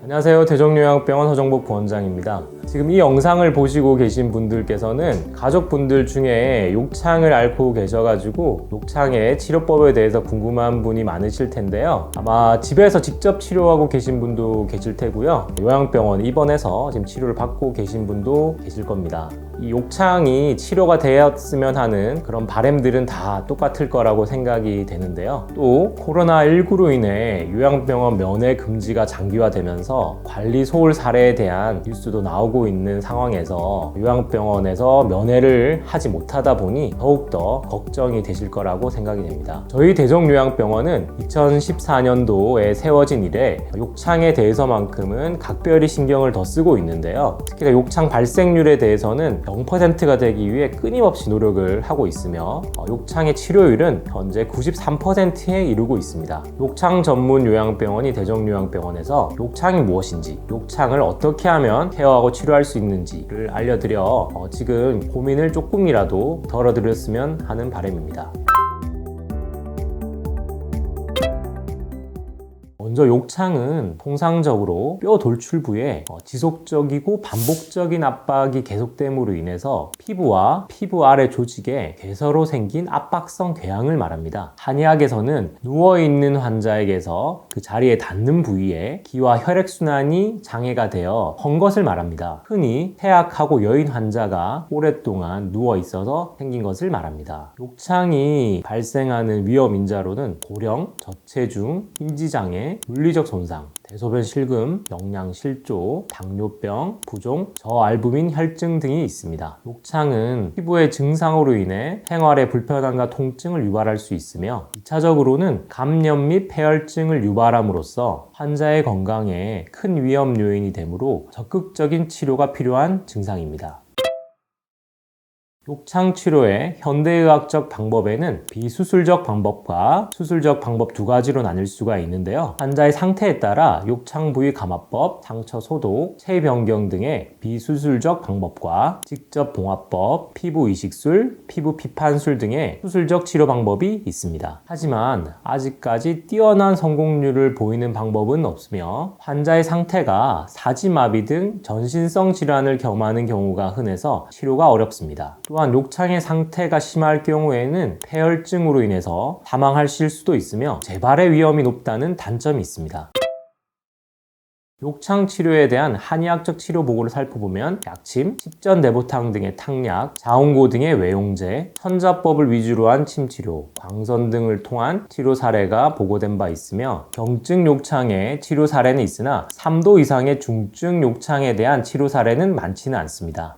안녕하세요. 대종요양병원 허정복 부원장입니다. 지금 이 영상을 보시고 계신 분들께서는 가족분들 중에 욕창을 앓고 계셔가지고 욕창의 치료법에 대해서 궁금한 분이 많으실 텐데요. 아마 집에서 직접 치료하고 계신 분도 계실 테고요. 요양병원 입원해서 지금 치료를 받고 계신 분도 계실 겁니다. 이 욕창이 치료가 되었으면 하는 그런 바람들은 다 똑같을 거라고 생각이 되는데요. 또 코로나19로 인해 요양병원 면회 금지가 장기화되면서 관리 소홀 사례에 대한 뉴스도 나오고 있는 상황에서 요양병원에서 면회를 하지 못하다 보니 더욱더 걱정이 되실 거라고 생각이 됩니다. 저희 대종요양병원은 2014년도에 세워진 이래 욕창에 대해서만큼은 각별히 신경을 더 쓰고 있는데요. 특히 욕창 발생률에 대해서는 0%가 되기 위해 끊임없이 노력을 하고 있으며 욕창의 치료율은 현재 93%에 이르고 있습니다. 욕창 전문 요양병원이 대종요양병원에서 욕창이 무엇인지, 욕창을 어떻게 하면 케어하고 치료할 수 있는지를 알려드려 지금 고민을 조금이라도 덜어드렸으면 하는 바람입니다. 먼저 욕창은 통상적으로 뼈 돌출부에 지속적이고 반복적인 압박이 계속됨으로 인해서 피부와 피부 아래 조직에 괴서로 생긴 압박성 궤양을 말합니다. 한의학에서는 누워있는 환자에게서 그 자리에 닿는 부위에 기와 혈액순환이 장애가 되어 헌 것을 말합니다. 흔히 폐악하고 여인 환자가 오랫동안 누워있어서 생긴 것을 말합니다. 욕창이 발생하는 위험 인자로는 고령, 저체중, 인지장애, 물리적 손상, 대소변 실금, 영양 실조, 당뇨병, 부종, 저알부민 혈증 등이 있습니다. 욕창은 피부의 증상으로 인해 생활에 불편함과 통증을 유발할 수 있으며 2차적으로는 감염 및 폐혈증을 유발함으로써 환자의 건강에 큰 위험 요인이 되므로 적극적인 치료가 필요한 증상입니다. 욕창 치료의 현대의학적 방법에는 비수술적 방법과 수술적 방법 두 가지로 나뉠 수가 있는데요. 환자의 상태에 따라 욕창 부위 감화법, 상처 소독, 체위 변경 등의 비수술적 방법과 직접 봉합법, 피부 이식술, 피부 피판술 등의 수술적 치료 방법이 있습니다. 하지만 아직까지 뛰어난 성공률을 보이는 방법은 없으며 환자의 상태가 사지마비 등 전신성 질환을 겸하는 경우가 흔해서 치료가 어렵습니다. 또한 욕창의 상태가 심할 경우에는 폐혈증으로 인해서 사망하실 수도 있으며 재발의 위험이 높다는 단점이 있습니다. 욕창 치료에 대한 한의학적 치료 보고를 살펴보면 약침, 십전내보탕 등의 탕약, 자운고 등의 외용제, 천자법을 위주로 한 침치료, 광선 등을 통한 치료 사례가 보고된 바 있으며 경증 욕창의 치료 사례는 있으나 3도 이상의 중증 욕창에 대한 치료 사례는 많지는 않습니다.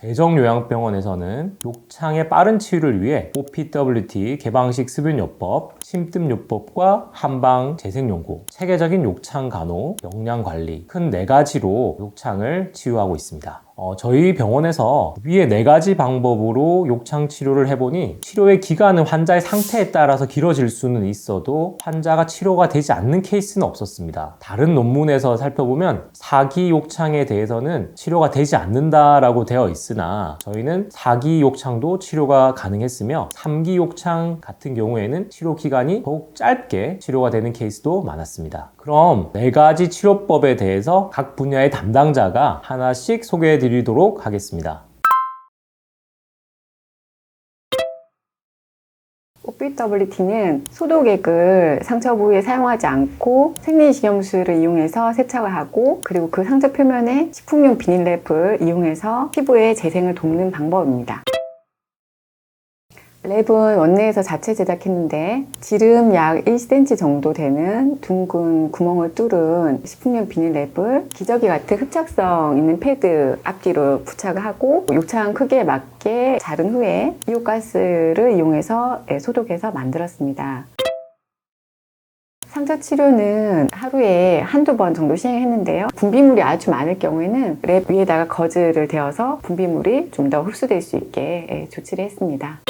대종요양병원에서는 욕창의 빠른 치유를 위해 OPWT 개방식 습윤요법, 침뜸요법과 한방 재생연고, 체계적인 욕창 간호, 영양관리 큰 4가지로 욕창을 치유하고 있습니다. 저희 병원에서 위에 4가지 방법으로 욕창 치료를 해보니 치료의 기간은 환자의 상태에 따라서 길어질 수는 있어도 환자가 치료가 되지 않는 케이스는 없었습니다. 다른 논문에서 살펴보면 4기 욕창에 대해서는 치료가 되지 않는다라고 되어 있으나 저희는 4기 욕창도 치료가 가능했으며 3기 욕창 같은 경우에는 치료 기간이 더욱 짧게 치료가 되는 케이스도 많았습니다. 그럼 4가지 치료법에 대해서 각 분야의 담당자가 하나씩 소개해 드리도록 하겠습니다. OPWT는 소독액을 상처 부위에 사용하지 않고 생리식염수를 이용해서 세척을 하고 그리고 그 상처 표면에 식품용 비닐랩을 이용해서 피부의 재생을 돕는 방법입니다. 랩은 원내에서 자체 제작했는데 지름 약 1cm 정도 되는 둥근 구멍을 뚫은 식품용 비닐랩을 기저귀 같은 흡착성 있는 패드 앞뒤로 부착을 하고 욕창 크기에 맞게 자른 후에 이온가스를 이용해서 소독해서 만들었습니다. 상처 치료는 하루에 한두 번 정도 시행했는데요. 분비물이 아주 많을 경우에는 랩 위에다가 거즈를 대어서 분비물이 좀 더 흡수될 수 있게 조치를 했습니다.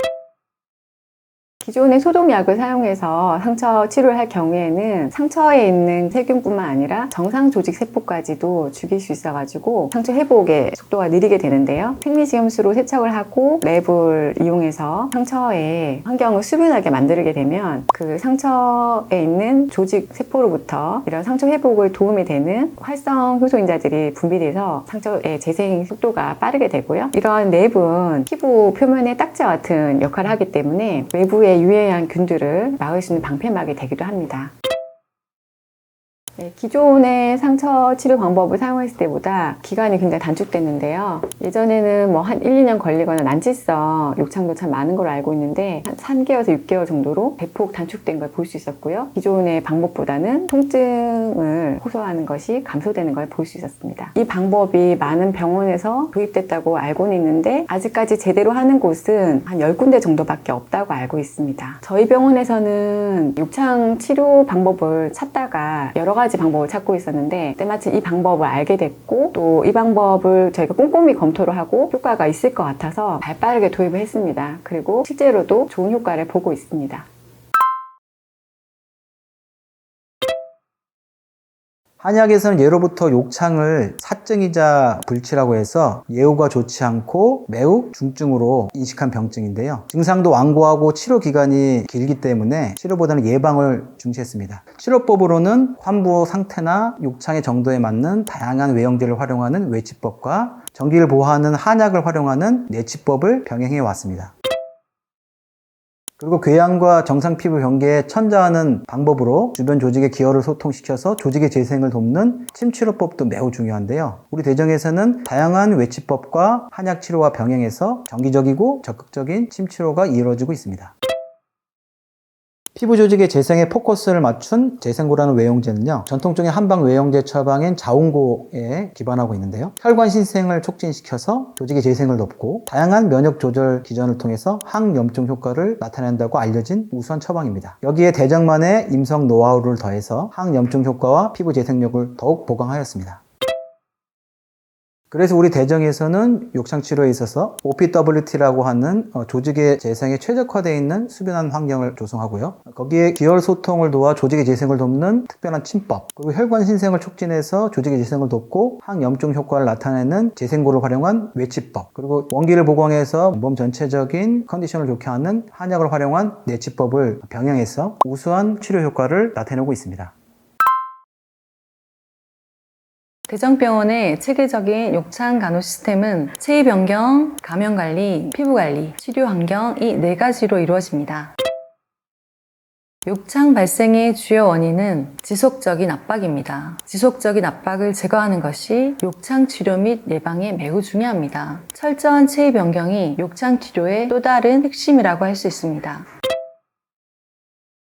기존의 소독약을 사용해서 상처 치료를 할 경우에는 상처에 있는 세균뿐만 아니라 정상 조직 세포까지도 죽일 수 있어가지고 상처 회복의 속도가 느리게 되는데요. 생리식염수로 세척을 하고 랩을 이용해서 상처의 환경을 수분하게 만들게 되면 그 상처에 있는 조직 세포로부터 이런 상처 회복을 도움이 되는 활성 효소인자들이 분비돼서 상처의 재생 속도가 빠르게 되고요. 이런 랩은 피부 표면의 딱지와 같은 역할을 하기 때문에 외부의 유해한 균들을 막을 수 있는 방패막이 되기도 합니다. 기존의 상처 치료 방법을 사용했을 때보다 기간이 굉장히 단축됐는데요. 예전에는 뭐 한 1, 2년 걸리거나 난치성 욕창도 참 많은 걸로 알고 있는데 한 3개월에서 6개월 정도로 대폭 단축된 걸 볼 수 있었고요. 기존의 방법보다는 통증을 호소하는 것이 감소되는 걸 볼 수 있었습니다. 이 방법이 많은 병원에서 도입됐다고 알고는 있는데 아직까지 제대로 하는 곳은 한 10군데 정도밖에 없다고 알고 있습니다. 저희 병원에서는 욕창 치료 방법을 찾다가 여러 가지 방법을 찾고 있었는데 때마침 이 방법을 알게 됐고 또 이 방법을 저희가 꼼꼼히 검토를 하고 효과가 있을 것 같아서 발빠르게 도입을 했습니다. 그리고 실제로도 좋은 효과를 보고 있습니다. 한약에서는 예로부터 욕창을 사증이자 불치라고 해서 예후가 좋지 않고 매우 중증으로 인식한 병증인데요. 증상도 완고하고 치료 기간이 길기 때문에 치료보다는 예방을 중시했습니다. 치료법으로는 환부 상태나 욕창의 정도에 맞는 다양한 외형제를 활용하는 외치법과 정기를 보호하는 한약을 활용하는 내치법을 병행해 왔습니다. 그리고 궤양과 정상 피부 경계에 천자하는 방법으로 주변 조직의 기혈을 소통시켜서 조직의 재생을 돕는 침치료법도 매우 중요한데요. 우리 대정에서는 다양한 외치법과 한약 치료와 병행해서 정기적이고 적극적인 침치료가 이루어지고 있습니다. 피부 조직의 재생에 포커스를 맞춘 재생고라는 외용제는요, 전통적인 한방 외용제 처방인 자웅고에 기반하고 있는데요. 혈관 신생을 촉진시켜서 조직의 재생을 돕고 다양한 면역 조절 기전을 통해서 항염증 효과를 나타낸다고 알려진 우수한 처방입니다. 여기에 대정만의 임성 노하우를 더해서 항염증 효과와 피부 재생력을 더욱 보강하였습니다. 그래서 우리 대정에서는 욕창 치료에 있어서 OPWT라고 하는 조직의 재생에 최적화되어 있는 수변한 환경을 조성하고요. 거기에 기혈 소통을 도와 조직의 재생을 돕는 특별한 침법, 그리고 혈관 신생을 촉진해서 조직의 재생을 돕고 항염증 효과를 나타내는 재생고를 활용한 외치법, 그리고 원기를 보강해서 몸 전체적인 컨디션을 좋게 하는 한약을 활용한 내치법을 병행해서 우수한 치료 효과를 나타내고 있습니다. 대정병원의 체계적인 욕창 간호 시스템은 체위 변경, 감염 관리, 피부 관리, 치료 환경 이 4가지로 이루어집니다. 욕창 발생의 주요 원인은 지속적인 압박입니다. 지속적인 압박을 제거하는 것이 욕창 치료 및 예방에 매우 중요합니다. 철저한 체위 변경이 욕창 치료의 또 다른 핵심이라고 할 수 있습니다.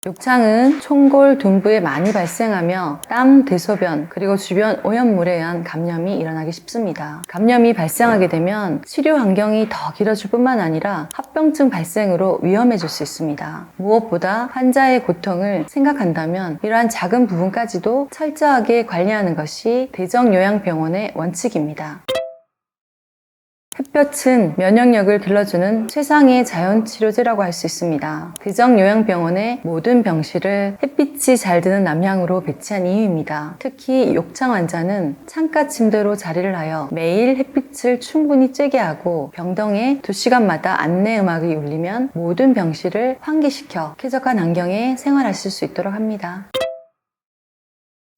욕창은 총골, 둔부에 많이 발생하며 땀, 대소변, 그리고 주변 오염물에 의한 감염이 일어나기 쉽습니다. 감염이 발생하게 되면 치료 환경이 더 길어질 뿐만 아니라 합병증 발생으로 위험해질 수 있습니다. 무엇보다 환자의 고통을 생각한다면 이러한 작은 부분까지도 철저하게 관리하는 것이 대정요양병원의 원칙입니다. 햇볕은 면역력을 길러주는 최상의 자연치료제라고 할 수 있습니다. 대정요양병원의 모든 병실을 햇빛이 잘 드는 남향으로 배치한 이유입니다. 특히 욕창 환자는 창가 침대로 자리를 하여 매일 햇빛을 충분히 쬐게 하고 병동에 2시간마다 안내 음악이 울리면 모든 병실을 환기시켜 쾌적한 환경에 생활하실 수 있도록 합니다.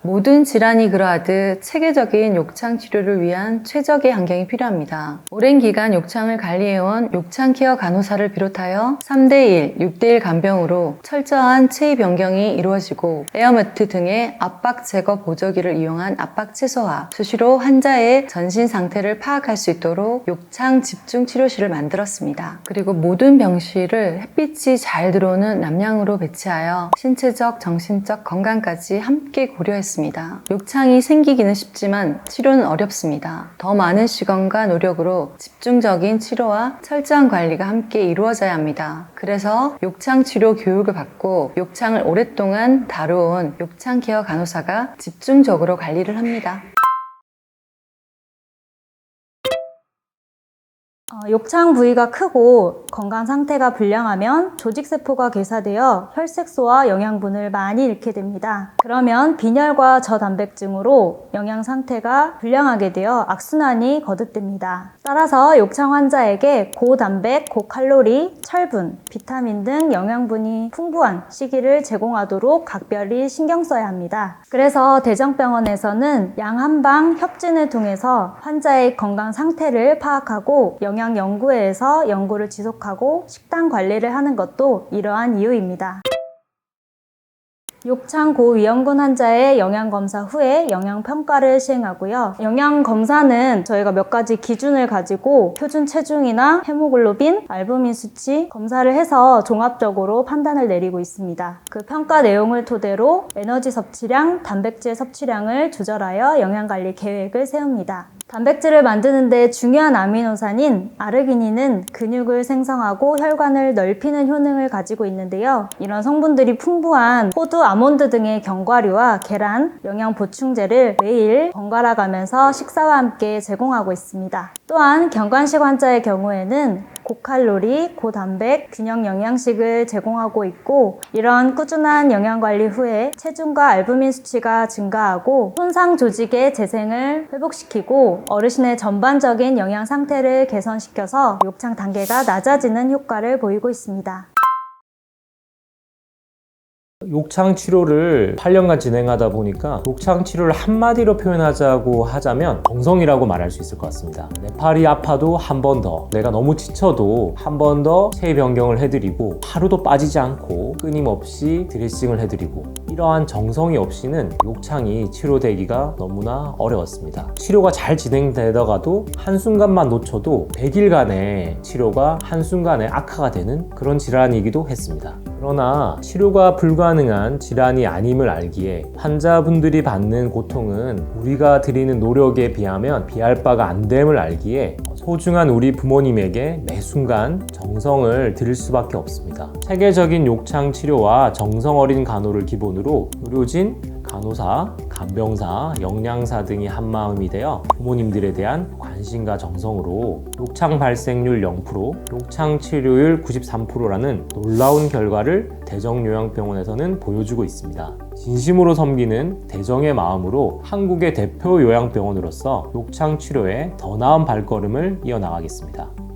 모든 질환이 그러하듯 체계적인 욕창 치료를 위한 최적의 환경이 필요합니다. 오랜 기간 욕창을 관리해온 욕창 케어 간호사를 비롯하여 3대1, 6대1 간병으로 철저한 체위 변경이 이루어지고 에어매트 등의 압박 제거 보조기를 이용한 압박 최소화, 수시로 환자의 전신 상태를 파악할 수 있도록 욕창 집중 치료실을 만들었습니다. 그리고 모든 병실을 햇빛이 잘 들어오는 남향으로 배치하여 신체적, 정신적 건강까지 함께 고려했습니다. 욕창이 생기기는 쉽지만 치료는 어렵습니다. 더 많은 시간과 노력으로 집중적인 치료와 철저한 관리가 함께 이루어져야 합니다. 그래서 욕창 치료 교육을 받고 욕창을 오랫동안 다루어온 욕창 케어 간호사가 집중적으로 관리를 합니다. 욕창 부위가 크고 건강 상태가 불량하면 조직세포가 괴사되어 혈색소와 영양분을 많이 잃게 됩니다. 그러면 빈혈과 저단백증으로 영양 상태가 불량하게 되어 악순환이 거듭됩니다. 따라서 욕창 환자에게 고단백, 고칼로리, 철분, 비타민 등 영양분이 풍부한 식이를 제공하도록 각별히 신경 써야 합니다. 그래서 대정병원에서는 양한방 협진을 통해서 환자의 건강 상태를 파악하고 영양연구회에서 연구를 지속하고 식단 관리를 하는 것도 이러한 이유입니다. 욕창 고위험군 환자의 영양검사 후에 영양평가를 시행하고요. 영양검사는 저희가 몇 가지 기준을 가지고 표준 체중이나 헤모글로빈, 알부민 수치 검사를 해서 종합적으로 판단을 내리고 있습니다. 그 평가 내용을 토대로 에너지 섭취량, 단백질 섭취량을 조절하여 영양관리 계획을 세웁니다. 단백질을 만드는 데 중요한 아미노산인 아르기닌은 근육을 생성하고 혈관을 넓히는 효능을 가지고 있는데요. 이런 성분들이 풍부한 호두, 아몬드 등의 견과류와 계란, 영양 보충제를 매일 번갈아 가면서 식사와 함께 제공하고 있습니다. 또한 경관식 환자의 경우에는 고칼로리, 고단백, 균형 영양식을 제공하고 있고 이런 꾸준한 영양관리 후에 체중과 알부민 수치가 증가하고 손상 조직의 재생을 회복시키고 어르신의 전반적인 영양 상태를 개선시켜서 욕창 단계가 낮아지는 효과를 보이고 있습니다. 욕창 치료를 8년간 진행하다 보니까 욕창 치료를 한마디로 표현하자고 하자면 정성이라고 말할 수 있을 것 같습니다. 내 팔이 아파도 한 번 더, 내가 너무 지쳐도 한 번 더 체위 변경을 해드리고 하루도 빠지지 않고 끊임없이 드레싱을 해드리고 이러한 정성이 없이는 욕창이 치료되기가 너무나 어려웠습니다. 치료가 잘 진행되다가도 한순간만 놓쳐도 100일간의 치료가 한순간에 악화가 되는 그런 질환이기도 했습니다. 그러나 치료가 불가능한 질환이 아님을 알기에 환자분들이 받는 고통은 우리가 드리는 노력에 비하면 비할 바가 안 됨을 알기에 소중한 우리 부모님에게 매 순간 정성을 들일 수밖에 없습니다. 체계적인 욕창 치료와 정성 어린 간호를 기본으로 의료진, 간호사, 간병사, 영양사 등이 한마음이 되어 부모님들에 대한 관심과 정성으로 욕창 발생률 0%, 욕창 치료율 93%라는 놀라운 결과를 대정요양병원에서는 보여주고 있습니다. 진심으로 섬기는 대정의 마음으로 한국의 대표 요양병원으로서 욕창 치료에 더 나은 발걸음을 이어나가겠습니다.